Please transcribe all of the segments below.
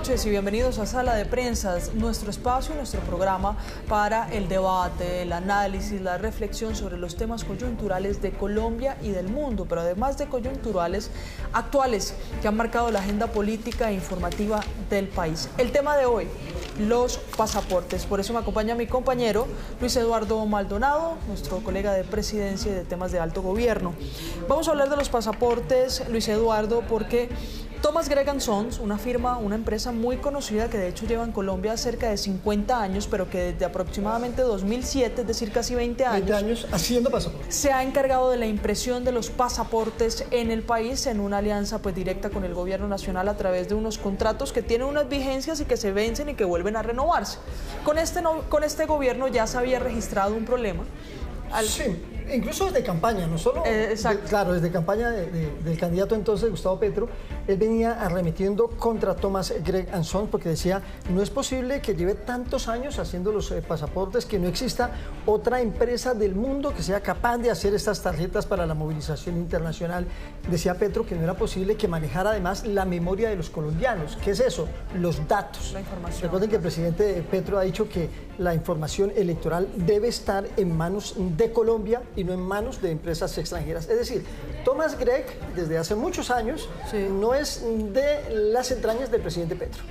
noches y bienvenidos a Sala de Prensa, nuestro espacio y nuestro programa para el debate, el análisis, la reflexión sobre los temas coyunturales de Colombia y del mundo, pero además de coyunturales actuales que han marcado la agenda política e informativa del país. El tema de hoy, los pasaportes. Por eso me acompaña mi compañero Luis Eduardo Maldonado, nuestro colega de presidencia y de temas de alto gobierno. Vamos a hablar de los pasaportes, Luis Eduardo, porque Thomas Gregg & Sons, una firma, una empresa muy conocida que de hecho lleva en Colombia cerca de 50 años, pero que desde aproximadamente 2007, es decir, casi 20 años haciendo pasaportes, se ha encargado de la impresión de los pasaportes en el país en una alianza pues directa con el gobierno nacional a través de unos contratos que tienen unas vigencias y que se vencen y que vuelven a renovarse. Con este gobierno ya se había registrado un problema. Sí. Incluso desde campaña, no solo, claro, desde campaña del candidato entonces Gustavo Petro, él venía arremetiendo contra Thomas Gregg & Sons porque decía, no es posible que lleve tantos años haciendo los pasaportes, que no exista otra empresa del mundo que sea capaz de hacer estas tarjetas para la movilización internacional. Decía Petro que no era posible que manejara además la memoria de los colombianos. ¿Qué es eso? Los datos. La información. Recuerden que el presidente Petro ha dicho que la información electoral debe estar en manos de Colombia y no en manos de empresas extranjeras. Es decir, Thomas Gregg, desde hace muchos años, no es de las entrañas del presidente Petro.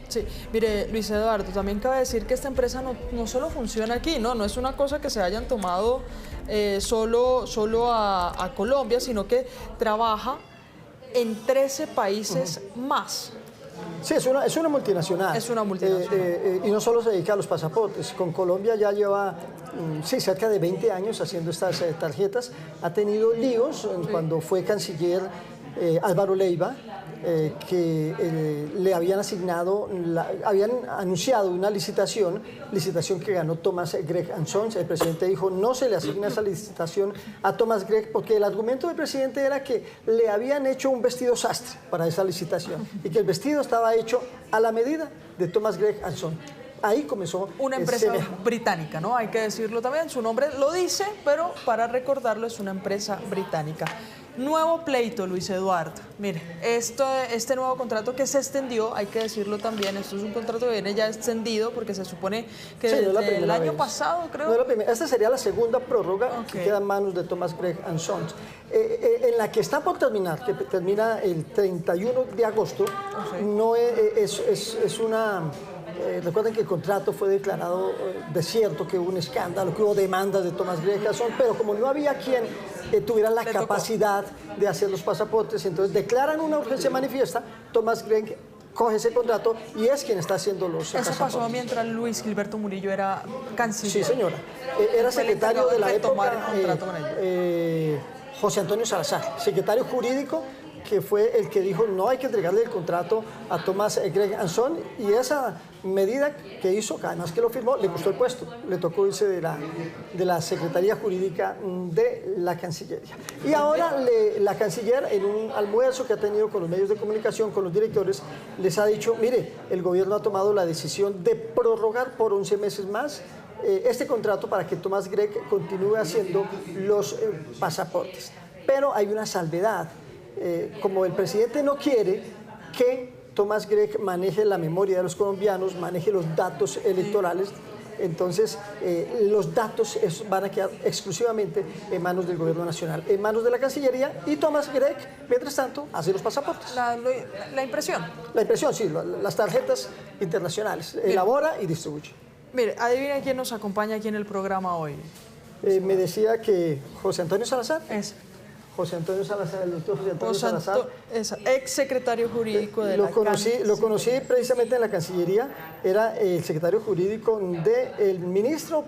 Sí, mire, Luis Eduardo, también cabe decir que esta empresa no solo funciona aquí, no es una cosa que se hayan tomado solo a Colombia, sino que trabaja en 13 países más. Sí, es una multinacional. Es una multinacional. Y no solo se dedica a los pasaportes. Con Colombia ya lleva cerca de 20 años haciendo estas tarjetas. Ha tenido líos cuando fue canciller Álvaro Leiva, que le habían asignado, habían anunciado una licitación que ganó Thomas Gregg & Sons. El presidente dijo, no se le asigna esa licitación a Thomas Gregg, porque el argumento del presidente era que le habían hecho un vestido sastre para esa licitación y que el vestido estaba hecho a la medida de Thomas Gregg & Sons. Ahí comenzó una empresa británica, ¿no? Hay que decirlo también, su nombre lo dice, pero para recordarlo es una empresa británica. Nuevo pleito, Luis Eduardo. Mire, este nuevo contrato que se extendió, hay que decirlo también, esto es un contrato que viene ya extendido porque se supone que desde el año pasado, creo. No es la primera. Esta sería la segunda prórroga que queda en manos de Thomas Gregg & Sons. En la que está por terminar, que termina el 31 de agosto, no es una... recuerden que el contrato fue declarado desierto, que hubo un escándalo, que hubo demandas de Thomas Gregg & Sons, pero como no había quien tuviera la capacidad de hacer los pasaportes, entonces declaran una urgencia manifiesta, Thomas Gregg coge ese contrato y es quien está haciendo los pasaportes. Eso pasó mientras Luis Gilberto Murillo era canciller. Sí, señora. Era secretario de la época José Antonio Salazar, secretario jurídico, que fue el que dijo no hay que entregarle el contrato a Thomas Gregg & Sons, y esa medida que hizo, además que lo firmó, le costó el puesto, le tocó irse de la Secretaría Jurídica de la Cancillería. Y ahora la canciller, en un almuerzo que ha tenido con los medios de comunicación, con los directores, les ha dicho, mire, el gobierno ha tomado la decisión de prorrogar por 11 meses más este contrato para que Thomas Gregg continúe haciendo los pasaportes. Pero hay una salvedad. Como el presidente no quiere que Thomas Gregg maneje la memoria de los colombianos, maneje los datos electorales, entonces los datos van a quedar exclusivamente en manos del gobierno nacional, en manos de la Cancillería, y Thomas Gregg, mientras tanto, hace los pasaportes. La impresión. La impresión, sí, las tarjetas internacionales, elabora y distribuye. Mire, adivina quién nos acompaña aquí en el programa hoy. Me decía que José Antonio Salazar. José Antonio Salazar, el doctor José Antonio Salazar, ex secretario jurídico de la Cancillería. Lo conocí precisamente en la Cancillería, era el secretario jurídico del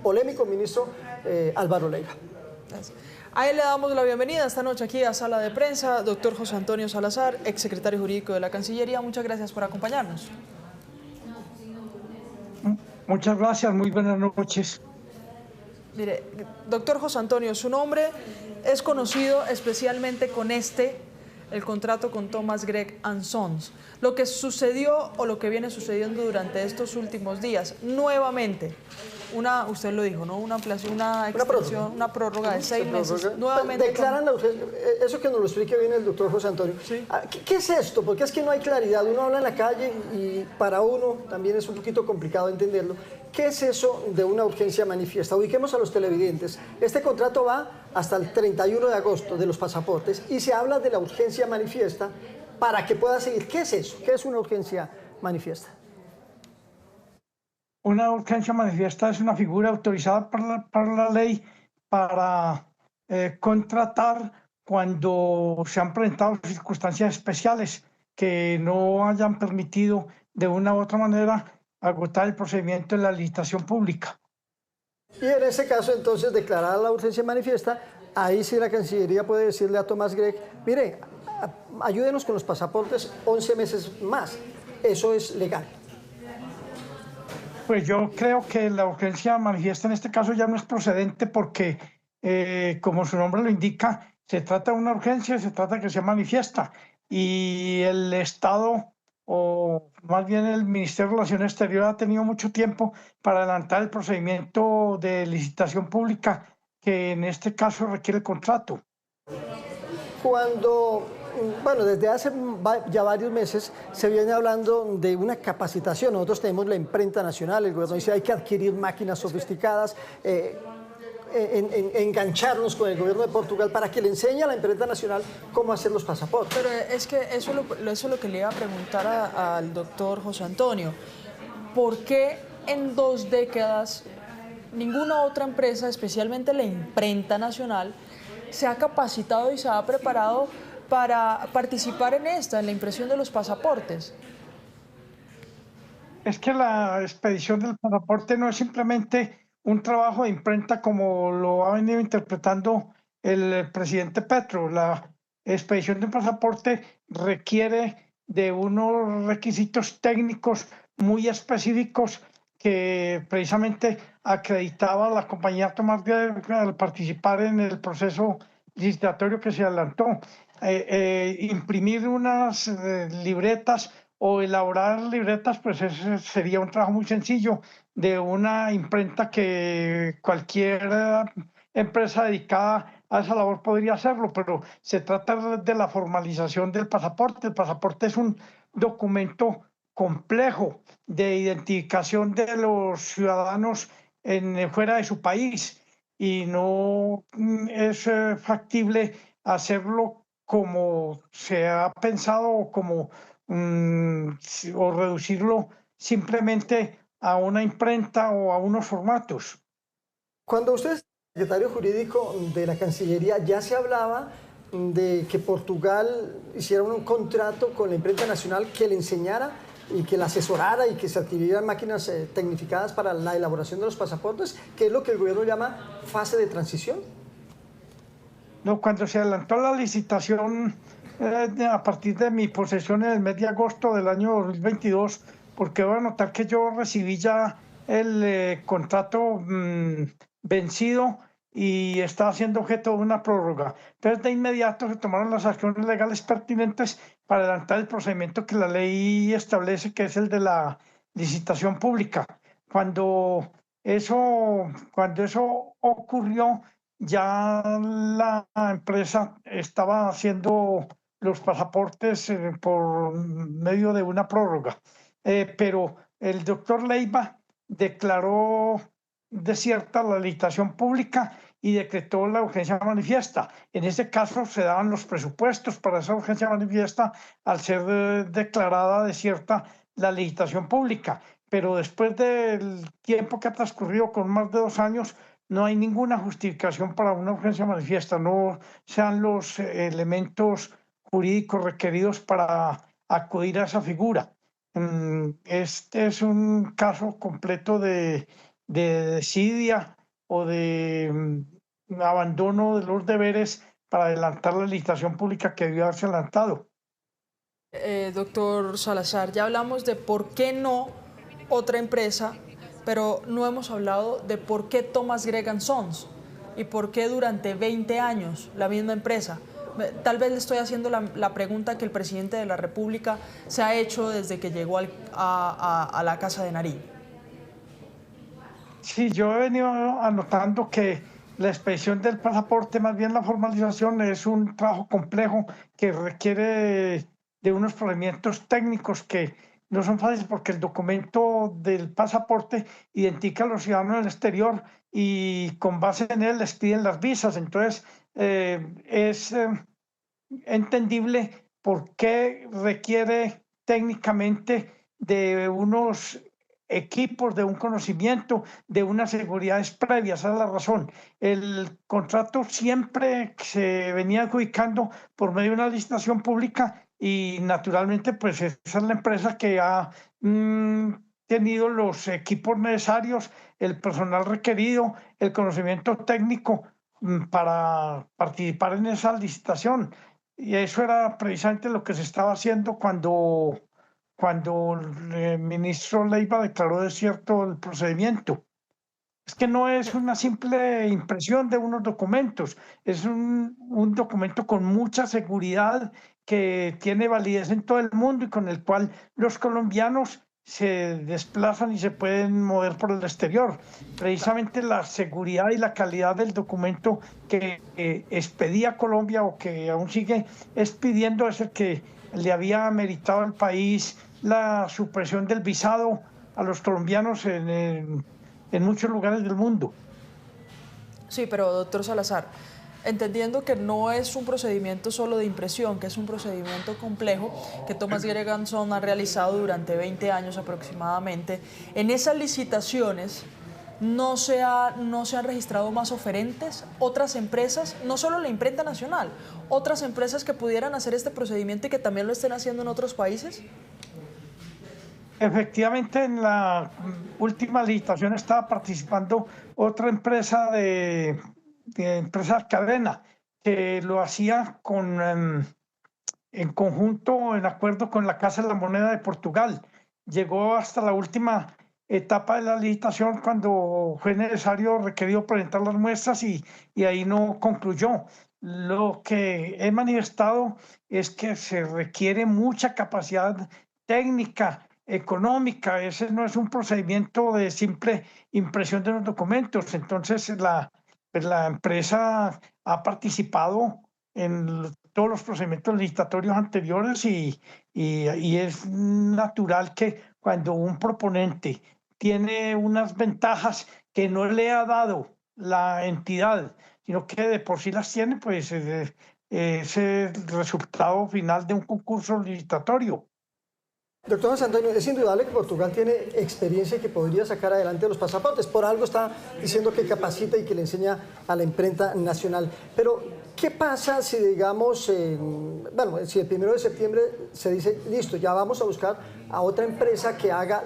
polémico ministro Álvaro Leiva. A él le damos la bienvenida esta noche aquí a Sala de Prensa, doctor José Antonio Salazar, ex secretario jurídico de la Cancillería. Muchas gracias por acompañarnos. Muchas gracias, muy buenas noches. Mire, doctor José Antonio, su nombre es conocido especialmente con el contrato con Thomas Gregg & Sons. Lo que sucedió o lo que viene sucediendo durante estos últimos días, nuevamente, usted lo dijo, ¿no? Una ampliación, una extensión, una prórroga de 6 meses. Nuevamente. Declaran la urgencia. Eso que nos lo explique bien el doctor José Antonio. Sí. ¿Qué es esto? Porque es que no hay claridad. Uno habla en la calle y para uno también es un poquito complicado entenderlo. ¿Qué es eso de una urgencia manifiesta? Ubiquemos a los televidentes. Este contrato va hasta el 31 de agosto de los pasaportes y se habla de la urgencia manifiesta para que pueda seguir. ¿Qué es eso? ¿Qué es una urgencia manifiesta? Una urgencia manifiesta es una figura autorizada por la ley para contratar cuando se han presentado circunstancias especiales que no hayan permitido de una u otra manera agotar el procedimiento de la licitación pública. Y en ese caso, entonces, declarada la urgencia manifiesta, ahí sí la Cancillería puede decirle a Tomás Grech, mire, ayúdenos con los pasaportes 11 meses más. Eso es legal. Pues yo creo que la urgencia manifiesta en este caso ya no es procedente porque, como su nombre lo indica, se trata de una urgencia, se trata de que sea manifiesta. Y el Estado, o más bien el Ministerio de Relaciones Exteriores, ha tenido mucho tiempo para adelantar el procedimiento de licitación pública, que en este caso requiere el contrato. Bueno, desde hace ya varios meses se viene hablando de una capacitación. Nosotros tenemos la imprenta nacional, el gobierno dice hay que adquirir máquinas sofisticadas, engancharnos con el gobierno de Portugal para que le enseñe a la imprenta nacional cómo hacer los pasaportes. Pero es que eso es lo que le iba a preguntar al doctor José Antonio. ¿Por qué en 2 décadas ninguna otra empresa, especialmente la imprenta nacional, se ha capacitado y se ha preparado para participar en la impresión de los pasaportes? Es que la expedición del pasaporte no es simplemente un trabajo de imprenta como lo ha venido interpretando el presidente Petro. La expedición de un pasaporte requiere de unos requisitos técnicos muy específicos que precisamente acreditaba la compañía Tomás Grech al participar en el proceso licitatorio que se adelantó. Imprimir unas libretas o elaborar libretas, pues ese sería un trabajo muy sencillo de una imprenta que cualquier empresa dedicada a esa labor podría hacerlo, pero se trata de la formalización del pasaporte. El pasaporte es un documento complejo de identificación de los ciudadanos fuera de su país y no es factible hacerlo como se ha pensado o reducirlo simplemente a una imprenta o a unos formatos. Cuando usted es secretario jurídico de la Cancillería, ya se hablaba de que Portugal hiciera un contrato con la imprenta nacional que le enseñara y que la asesorara y que se adquirieran máquinas tecnificadas para la elaboración de los pasaportes, que es lo que el gobierno llama fase de transición. No, cuando se adelantó la licitación a partir de mi posesión en el mes de agosto del año 2022, porque voy a notar que yo recibí ya el contrato vencido y estaba siendo objeto de una prórroga. Entonces, de inmediato se tomaron las acciones legales pertinentes para adelantar el procedimiento que la ley establece, que es el de la licitación pública. Cuando eso ocurrió, ya la empresa estaba haciendo los pasaportes por medio de una prórroga. Pero el doctor Leiva declaró desierta la licitación pública y decretó la urgencia manifiesta. En ese caso se daban los presupuestos para esa urgencia manifiesta al ser declarada desierta la licitación pública. Pero después del tiempo que ha transcurrido, con más de 2 años, no hay ninguna justificación para una urgencia manifiesta, no sean los elementos jurídicos requeridos para acudir a esa figura. Este es un caso completo de desidia o de abandono de los deberes para adelantar la licitación pública que debió haberse adelantado. Doctor Salazar, ya hablamos de por qué no otra empresa, pero no hemos hablado de por qué Thomas Grech & Sons y por qué durante 20 años la misma empresa. Tal vez le estoy haciendo la pregunta que el presidente de la República se ha hecho desde que llegó a la Casa de Nariño. Sí, yo he venido anotando que la expedición del pasaporte, más bien la formalización, es un trabajo complejo que requiere de unos procedimientos técnicos que no son fáciles porque el documento del pasaporte identifica a los ciudadanos del exterior y con base en él les piden las visas. Entonces, es entendible por qué requiere técnicamente de unos equipos, de un conocimiento, de unas seguridades previas. Esa es la razón. El contrato siempre se venía adjudicando por medio de una licitación pública y naturalmente pues esa es la empresa que ha tenido los equipos necesarios, el personal requerido, el conocimiento técnico para participar en esa licitación. Y eso era precisamente lo que se estaba haciendo cuando el ministro Leiva declaró desierto el procedimiento. Es que no es una simple impresión de unos documentos, es un documento con mucha seguridad que tiene validez en todo el mundo y con el cual los colombianos se desplazan y se pueden mover por el exterior. Precisamente la seguridad y la calidad del documento que expedía Colombia o que aún sigue expidiendo es el que le había meritado al país la supresión del visado a los colombianos en muchos lugares del mundo. Sí, pero doctor Salazar, entendiendo que no es un procedimiento solo de impresión, que es un procedimiento complejo que Thomas Greganson ha realizado durante 20 años aproximadamente, en esas licitaciones no se han registrado más oferentes, otras empresas, no solo la imprenta nacional, otras empresas que pudieran hacer este procedimiento y que también lo estén haciendo en otros países. Efectivamente, en la última licitación estaba participando otra empresa de empresa cadena que lo hacía en conjunto, en acuerdo con la Casa de la Moneda de Portugal. Llegó hasta la última etapa de la licitación cuando fue necesario, requerido presentar las muestras y ahí no concluyó. Lo que he manifestado es que se requiere mucha capacidad técnica, económica. Ese no es un procedimiento de simple impresión de los documentos. Entonces, pues la empresa ha participado en todos los procedimientos licitatorios anteriores y es natural que cuando un proponente tiene unas ventajas que no le ha dado la entidad, sino que de por sí las tiene, pues es el resultado final de un concurso licitatorio. Doctor José Antonio, es indudable que Portugal tiene experiencia y que podría sacar adelante los pasaportes. Por algo está diciendo que capacita y que le enseña a la imprenta nacional. Pero, ¿qué pasa si, digamos, bueno, si el 1 de septiembre se dice, listo, ya vamos a buscar a otra empresa que haga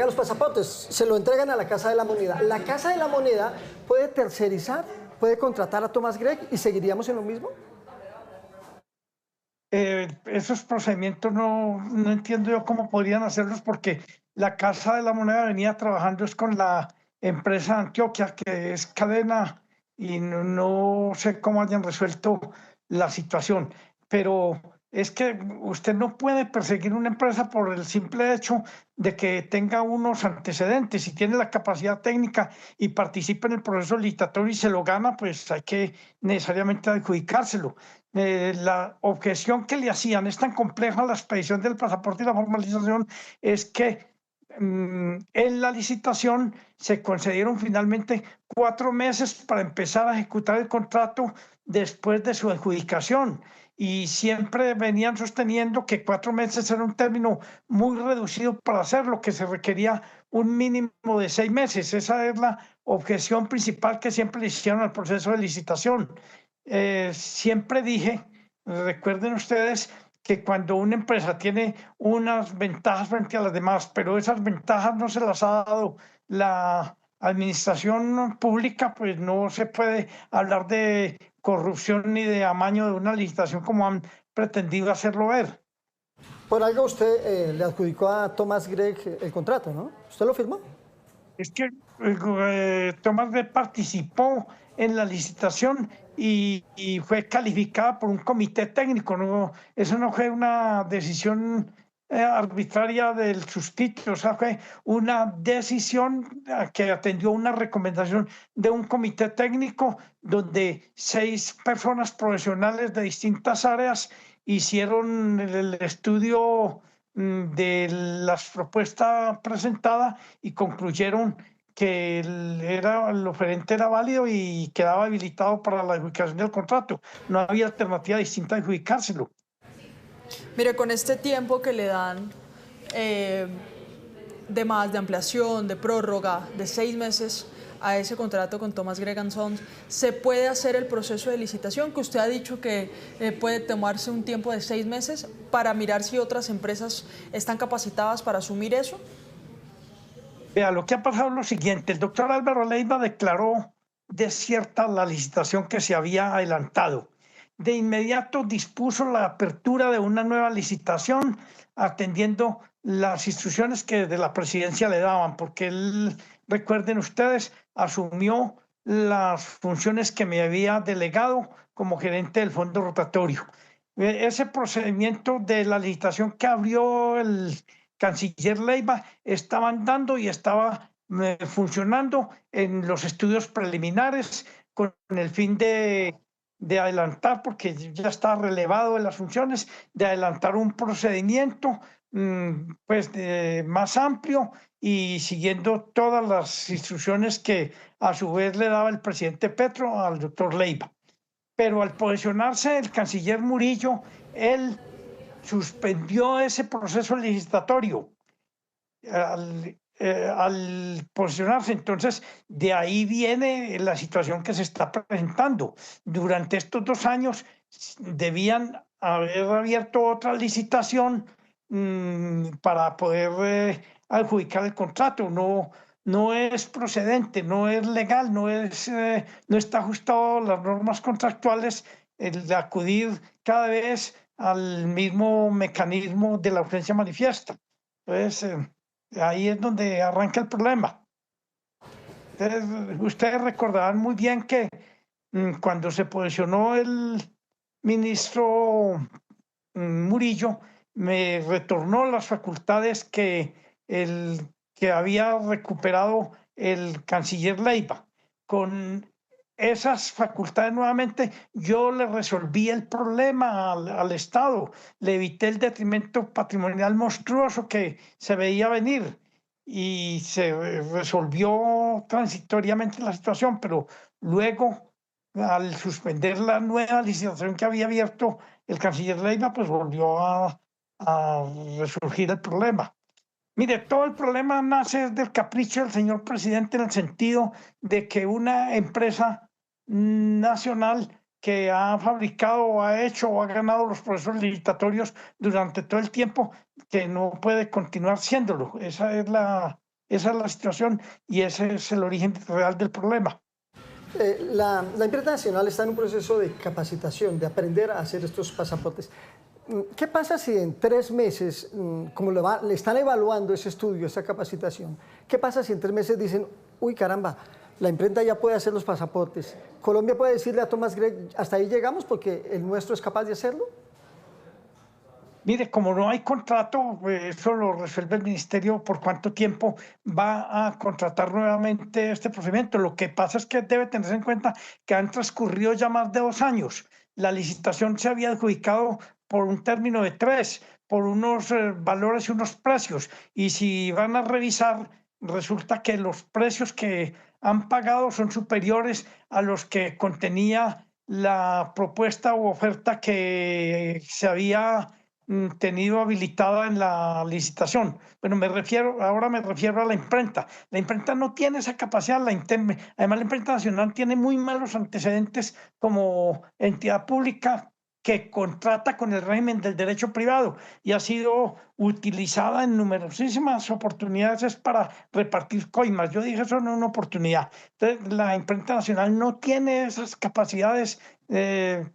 los pasaportes? Se lo entregan a la Casa de la Moneda. ¿La Casa de la Moneda puede tercerizar, puede contratar a Thomas Gregg y seguiríamos en lo mismo? Esos procedimientos no entiendo yo cómo podrían hacerlos porque la Casa de la Moneda venía trabajando es con la empresa Antioquia, que es cadena, y no sé cómo hayan resuelto la situación. Pero es que usted no puede perseguir una empresa por el simple hecho de que tenga unos antecedentes. Si tiene la capacidad técnica y participa en el proceso licitatorio y se lo gana, pues hay que necesariamente adjudicárselo. La objeción que le hacían, es tan compleja la expedición del pasaporte y la formalización, es que en la licitación se concedieron finalmente 4 meses para empezar a ejecutar el contrato después de su adjudicación. Y siempre venían sosteniendo que 4 meses era un término muy reducido para hacerlo, que se requería un mínimo de 6 meses. Esa es la objeción principal que siempre le hicieron al proceso de licitación. Siempre dije, recuerden ustedes, que cuando una empresa tiene unas ventajas frente a las demás, pero esas ventajas no se las ha dado la administración pública, pues no se puede hablar de corrupción ni de amaño de una licitación como han pretendido hacerlo ver. Por algo usted le adjudicó a Thomas Gregg el contrato, ¿no? ¿Usted lo firmó? Es que Thomas B participó en la licitación y fue calificada por un comité técnico, ¿no? Eso no fue una decisión arbitraria del sustituto, o sea, fue una decisión que atendió una recomendación de un comité técnico donde 6 personas profesionales de distintas áreas hicieron el estudio de las propuestas presentadas y concluyeron que el oferente era válido y quedaba habilitado para la adjudicación del contrato. No había alternativa distinta a adjudicárselo. Mire, con este tiempo que le dan de más, de ampliación, de prórroga, de 6 meses a ese contrato con Thomas Gregg Sons, ¿se puede hacer el proceso de licitación que usted ha dicho que puede tomarse un tiempo de 6 meses para mirar si otras empresas están capacitadas para asumir eso? Vea, lo que ha pasado es lo siguiente. El doctor Álvaro Leiva declaró desierta la licitación que se había adelantado. De inmediato dispuso la apertura de una nueva licitación atendiendo las instrucciones que de la presidencia le daban, porque él, recuerden ustedes, asumió las funciones que me había delegado como gerente del fondo rotatorio. Ese procedimiento de la licitación que abrió el canciller Leiva estaba andando y estaba funcionando en los estudios preliminares con el fin de adelantar, porque ya está relevado de las funciones, de adelantar un procedimiento pues más amplio y siguiendo todas las instrucciones que a su vez le daba el presidente Petro al doctor Leiva. Pero al posicionarse el canciller Murillo, él suspendió ese proceso licitatorio al posicionarse. Entonces, de ahí viene la situación que se está presentando. Durante estos 2 años debían haber abierto otra licitación para poder adjudicar el contrato. No es procedente, no es legal, no está ajustado a las normas contractuales el de acudir cada vez al mismo mecanismo de la urgencia manifiesta. Entonces, ahí es donde arranca el problema. Entonces, ustedes recordarán muy bien que cuando se posicionó el ministro Murillo, me retornó las facultades que había recuperado el canciller Leiva. Con esas facultades nuevamente, yo le resolví el problema al Estado, le evité el detrimento patrimonial monstruoso que se veía venir y se resolvió transitoriamente la situación, pero luego, al suspender la nueva licitación que había abierto el canciller Leiva, pues volvió a resurgir el problema. Mire, todo el problema nace del capricho del señor presidente en el sentido de que una empresa nacional que ha fabricado o ha hecho o ha ganado los procesos licitatorios durante todo el tiempo, que no puede continuar siéndolo. Esa es la situación y ese es el origen real del problema. La empresa nacional está en un proceso de capacitación, de aprender a hacer estos pasaportes. ¿Qué pasa si en 3 meses, como le están evaluando ese estudio, esa capacitación, qué pasa si en 3 meses dicen, uy caramba, la imprenta ya puede hacer los pasaportes? ¿Colombia puede decirle a Thomas Gregg, hasta ahí llegamos porque el nuestro es capaz de hacerlo? Mire, como no hay contrato, eso lo resuelve el ministerio por cuánto tiempo va a contratar nuevamente este procedimiento. Lo que pasa es que debe tenerse en cuenta que han transcurrido ya más de 2 años. La licitación se había adjudicado por un término de 3, por unos valores y unos precios. Y si van a revisar, resulta que los precios que han pagado son superiores a los que contenía la propuesta u oferta que se había tenido habilitada en la licitación. Bueno, ahora me refiero a la imprenta. La imprenta no tiene esa capacidad, además la imprenta nacional tiene muy malos antecedentes como entidad pública que contrata con el régimen del derecho privado y ha sido utilizada en numerosísimas oportunidades para repartir coimas. Yo dije, eso no es una oportunidad. Entonces, la imprenta nacional no tiene esas capacidades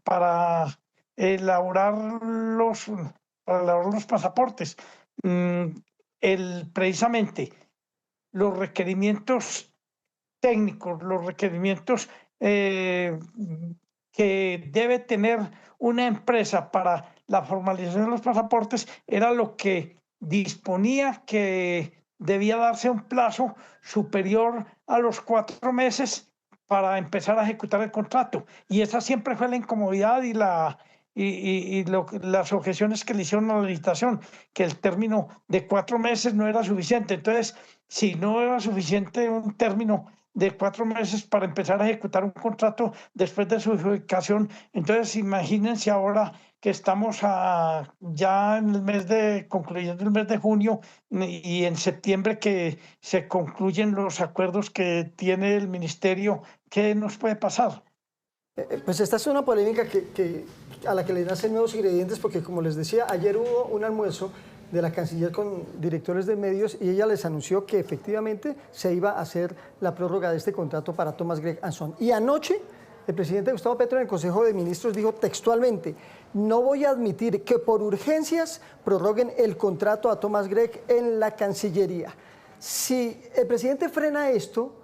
para elaborar los pasaportes. Precisamente los requerimientos técnicos, los requerimientos que debe tener una empresa para la formalización de los pasaportes era lo que disponía que debía darse un plazo superior a los 4 meses para empezar a ejecutar el contrato. Y esa siempre fue la incomodidad y las objeciones que le hicieron a la licitación, que el término de 4 meses no era suficiente. Entonces, si no era suficiente un término de 4 meses para empezar a ejecutar un contrato después de su adjudicación, entonces imagínense ahora que estamos ya en el concluyendo el mes de junio y en septiembre que se concluyen los acuerdos que tiene el ministerio, ¿qué nos puede pasar? Pues esta es una polémica a la que le nacen nuevos ingredientes porque, como les decía, ayer hubo un almuerzo de la canciller con directores de medios y ella les anunció que efectivamente se iba a hacer la prórroga de este contrato para Thomas Greg Anson. Y anoche el presidente Gustavo Petro en el Consejo de Ministros dijo textualmente: no voy a admitir que por urgencias prorroguen el contrato a Thomas Greg en la Cancillería. Si el presidente frena esto,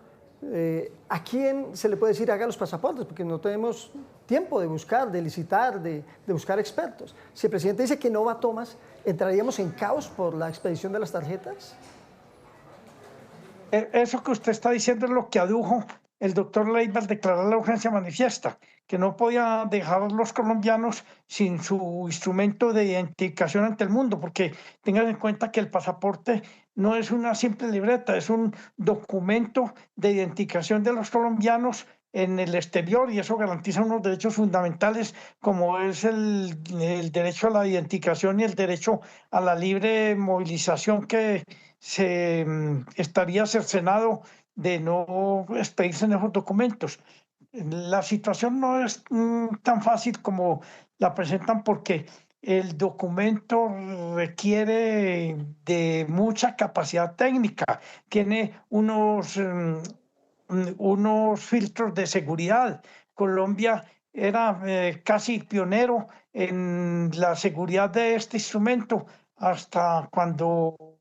¿a quién se le puede decir haga los pasaportes? Porque no tenemos tiempo de buscar, de licitar, de buscar expertos. Si el presidente dice que no va a Thomas, ¿entraríamos en caos por la expedición de las tarjetas? Eso que usted está diciendo es lo que adujo el doctor Leiva al declarar la urgencia manifiesta, que no podía dejar a los colombianos sin su instrumento de identificación ante el mundo, porque tengan en cuenta que el pasaporte no es una simple libreta, es un documento de identificación de los colombianos en el exterior y eso garantiza unos derechos fundamentales como es el derecho a la identificación y el derecho a la libre movilización que se estaría cercenado de no expedirse en esos documentos. La situación no es tan fácil como la presentan porque el documento requiere de mucha capacidad técnica, tiene unos filtros de seguridad. Colombia era casi pionero en la seguridad de este instrumento hasta cuando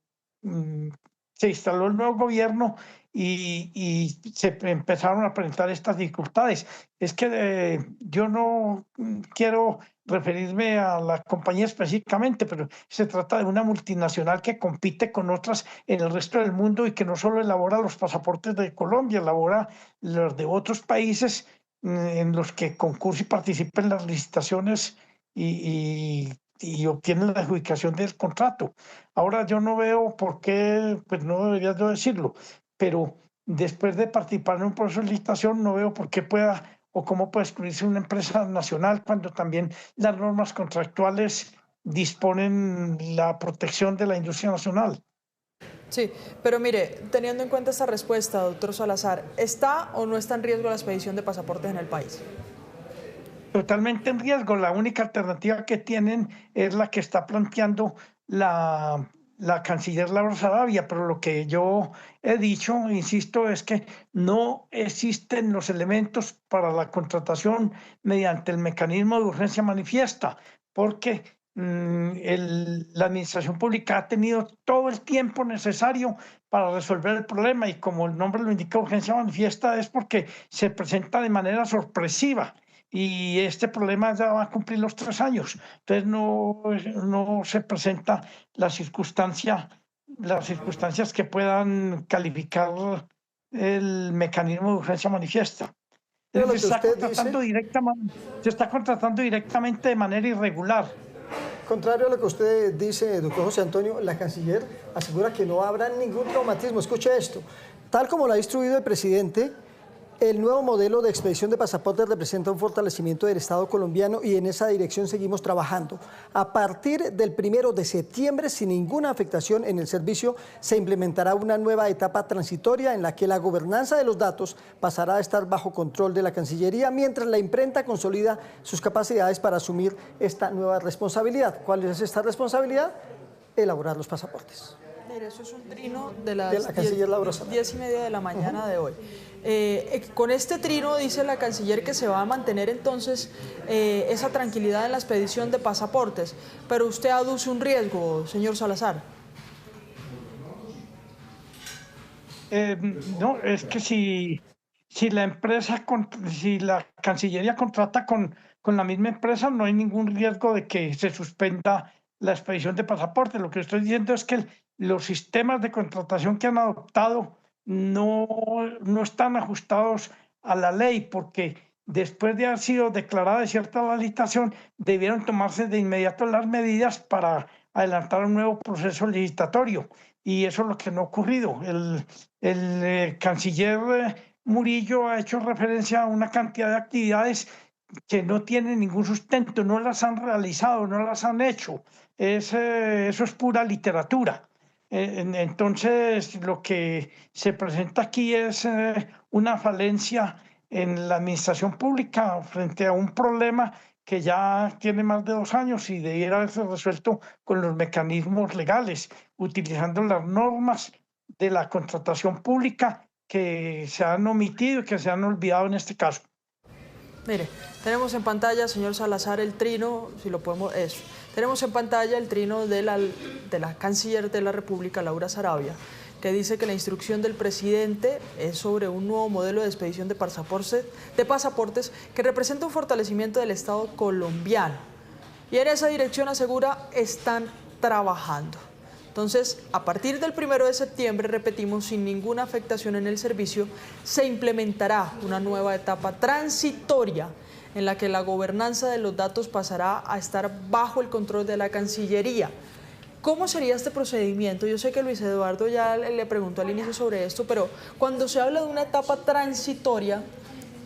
se instaló el nuevo gobierno y se empezaron a presentar estas dificultades. Es que yo no quiero referirme a la compañía específicamente, pero se trata de una multinacional que compite con otras en el resto del mundo y que no solo elabora los pasaportes de Colombia, elabora los de otros países en los que concursa y participa en las licitaciones y obtiene la adjudicación del contrato. Ahora yo no veo por qué, pues no debería yo decirlo, pero después de participar en un proceso de licitación no veo por qué pueda o cómo puede excluirse una empresa nacional cuando también las normas contractuales disponen la protección de la industria nacional. Sí, pero mire, teniendo en cuenta esta respuesta, doctor Salazar, ¿está o no está en riesgo la expedición de pasaportes en el país? Totalmente en riesgo. La única alternativa que tienen es la que está planteando la canciller Laura Sarabia, pero lo que yo he dicho, insisto, es que no existen los elementos para la contratación mediante el mecanismo de urgencia manifiesta, porque la administración pública ha tenido todo el tiempo necesario para resolver el problema y como el nombre lo indica, urgencia manifiesta es porque se presenta de manera sorpresiva. Y este problema ya va a cumplir los 3 años. Entonces no se presenta las circunstancias que puedan calificar el mecanismo de urgencia manifiesta. Pero lo Se que está usted contratando dice, se está contratando directamente de manera irregular. contrario a lo que usted dice, doctor José Antonio, la canciller asegura que no habrá ningún traumatismo. Escuche esto. Tal como lo ha instruido el presidente, el nuevo modelo de expedición de pasaportes representa un fortalecimiento del Estado colombiano y en esa dirección seguimos trabajando. A partir del 1 de septiembre, sin ninguna afectación en el servicio, se implementará una nueva etapa transitoria en la que la gobernanza de los datos pasará a estar bajo control de la Cancillería, mientras la imprenta consolida sus capacidades para asumir esta nueva responsabilidad. ¿Cuál es esta responsabilidad? Elaborar los pasaportes. Mire, eso es un trino de las canciller Laura Sarabia. 10:30 de la mañana de hoy. Con este trino dice la canciller que se va a mantener entonces esa tranquilidad en la expedición de pasaportes, pero usted aduce un riesgo, señor Salazar. No, es que si la Cancillería contrata con la misma empresa, no hay ningún riesgo de que se suspenda la expedición de pasaportes. Lo que estoy diciendo es que los sistemas de contratación que han adoptado no están ajustados a la ley, porque después de haber sido declarada cierta la licitación, debieron tomarse de inmediato las medidas para adelantar un nuevo proceso licitatorio. Y eso es lo que no ha ocurrido. El canciller Murillo ha hecho referencia a una cantidad de actividades que no tienen ningún sustento, no las han realizado, no las han hecho. Eso es pura literatura. Entonces, lo que se presenta aquí es una falencia en la administración pública frente a un problema que ya tiene más de 2 años y debiera haberse resuelto con los mecanismos legales, utilizando las normas de la contratación pública que se han omitido y que se han olvidado en este caso. Mire, tenemos en pantalla, señor Salazar, el trino, si lo podemos, eso. Tenemos en pantalla el trino de la canciller de la República, Laura Sarabia, que dice que la instrucción del presidente es sobre un nuevo modelo de expedición de pasaportes que representa un fortalecimiento del Estado colombiano. Y en esa dirección, asegura, están trabajando. Entonces, a partir del 1 de septiembre, repetimos, sin ninguna afectación en el servicio, se implementará una nueva etapa transitoria en la que la gobernanza de los datos pasará a estar bajo el control de la Cancillería. ¿Cómo sería este procedimiento? Yo sé que Luis Eduardo ya le preguntó al inicio sobre esto, pero cuando se habla de una etapa transitoria,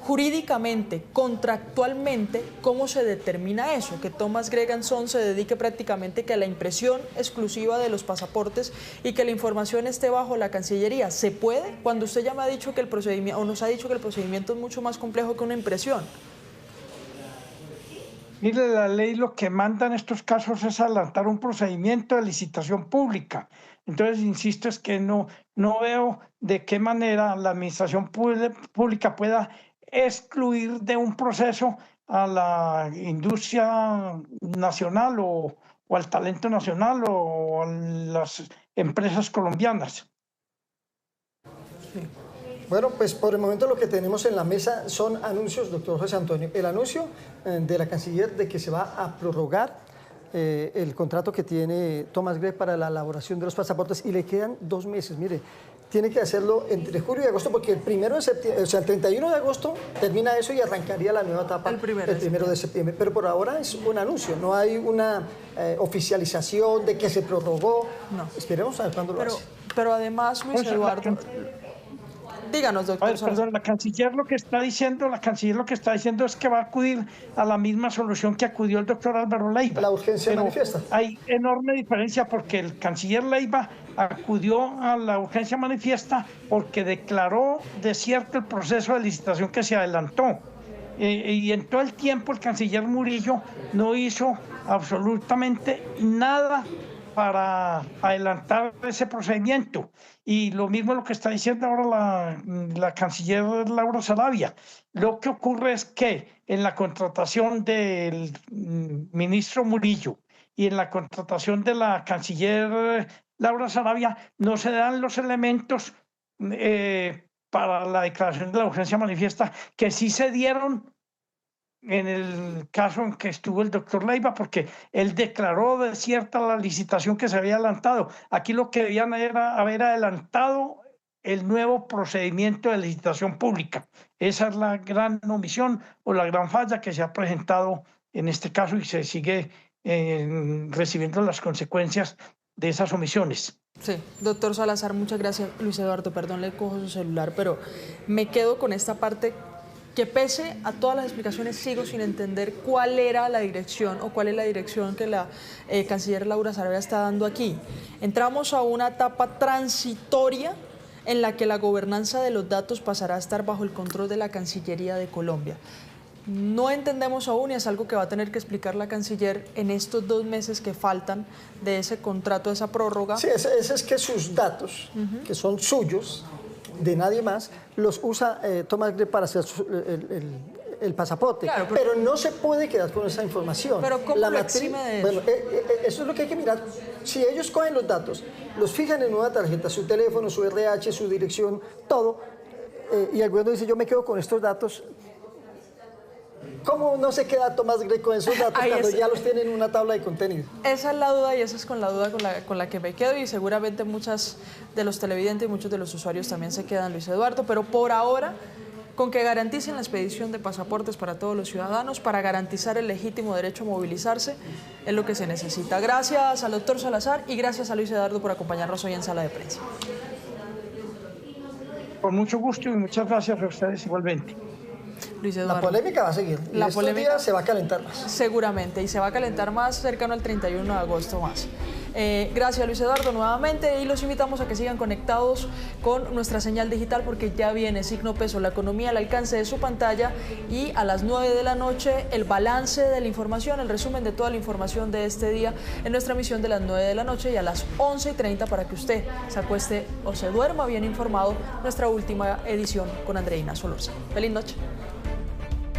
jurídicamente, contractualmente, ¿cómo se determina eso? Que Thomas Greganson se dedique prácticamente que a la impresión exclusiva de los pasaportes y que la información esté bajo la Cancillería. ¿Se puede? Cuando usted ya me ha dicho que el procedimiento, o nos ha dicho que el procedimiento es mucho más complejo que una impresión. Mire, la ley lo que manda en estos casos es adelantar un procedimiento de licitación pública. Entonces, insisto, es que no veo de qué manera la administración pública pueda excluir de un proceso a la industria nacional o al talento nacional o a las empresas colombianas. Sí. Bueno, pues por el momento lo que tenemos en la mesa son anuncios, doctor José Antonio. El anuncio de la canciller de que se va a prorrogar el contrato que tiene Thomas Gregg para la elaboración de los pasaportes y le quedan 2 meses. Mire, tiene que hacerlo entre julio y agosto porque el 1 de septiembre, o sea, el 31 de agosto termina eso y arrancaría la nueva etapa el 1 de septiembre. Pero por ahora es un anuncio, no hay una oficialización de que se prorrogó. No. Esperemos a ver cuándo lo hace. Pero además, Luis Eduardo... Díganos, doctor. Perdón, la canciller lo que está diciendo es que va a acudir a la misma solución que acudió el doctor Álvaro Leiva. La urgencia manifiesta. Hay enorme diferencia porque el canciller Leiva acudió a la urgencia manifiesta porque declaró desierto el proceso de licitación que se adelantó. Y en todo el tiempo el canciller Murillo no hizo absolutamente nada para adelantar ese procedimiento. Y lo mismo es lo que está diciendo ahora la canciller Laura Sarabia. Lo que ocurre es que en la contratación del ministro Murillo y en la contratación de la canciller Laura Sarabia no se dan los elementos para la declaración de la urgencia manifiesta que sí se dieron en el caso en que estuvo el doctor Leiva, porque él declaró desierta la licitación que se había adelantado. Aquí lo que debían era haber adelantado el nuevo procedimiento de licitación pública. Esa es la gran omisión o la gran falla que se ha presentado en este caso y se sigue recibiendo las consecuencias de esas omisiones. Sí, doctor Salazar, muchas gracias. Luis Eduardo, perdón, le cojo su celular, pero me quedo con esta parte que pese a todas las explicaciones sigo sin entender cuál era la dirección o cuál es la dirección que la canciller Laura Sarabia está dando aquí. Entramos a una etapa transitoria en la que la gobernanza de los datos pasará a estar bajo el control de la Cancillería de Colombia. No entendemos aún y es algo que va a tener que explicar la canciller en estos 2 meses que faltan de ese contrato, de esa prórroga. Sí, es que sus datos, que son suyos, de nadie más, los usa Thomas Gregg para hacer el pasaporte, claro, pero no se puede quedar con esa información. Pero ¿cómo lo exime de eso? Bueno, eso es lo que hay que mirar. Si ellos cogen los datos, los fijan en una tarjeta, su teléfono, su RH, su dirección, todo, y el gobierno dice, yo me quedo con estos datos, ¿Cómo no se queda Tomás Greco en esos datos cuando ya los tienen en una tabla de contenido? Esa es la duda y esa es con la duda con la que me quedo, y seguramente muchas de los televidentes y muchos de los usuarios también se quedan, Luis Eduardo, pero por ahora, con que garanticen la expedición de pasaportes para todos los ciudadanos, para garantizar el legítimo derecho a movilizarse, es lo que se necesita. Gracias al doctor Salazar y gracias a Luis Eduardo por acompañarnos hoy en Sala de Prensa. Con mucho gusto y muchas gracias a ustedes igualmente. Luis Eduardo. La polémica va a seguir. Y La estos polémica días se va a calentar más. Seguramente, y se va a calentar más cercano al 31 de agosto más. Gracias, Luis Eduardo, nuevamente, y los invitamos a que sigan conectados con nuestra señal digital porque ya viene Signo Peso, la economía al alcance de su pantalla, y a las 9 de la noche el balance de la información, el resumen de toda la información de este día en nuestra emisión de las 9 de la noche, y a las 11:30 para que usted se acueste o se duerma bien informado, nuestra última edición con Andreina Solorza. Feliz noche.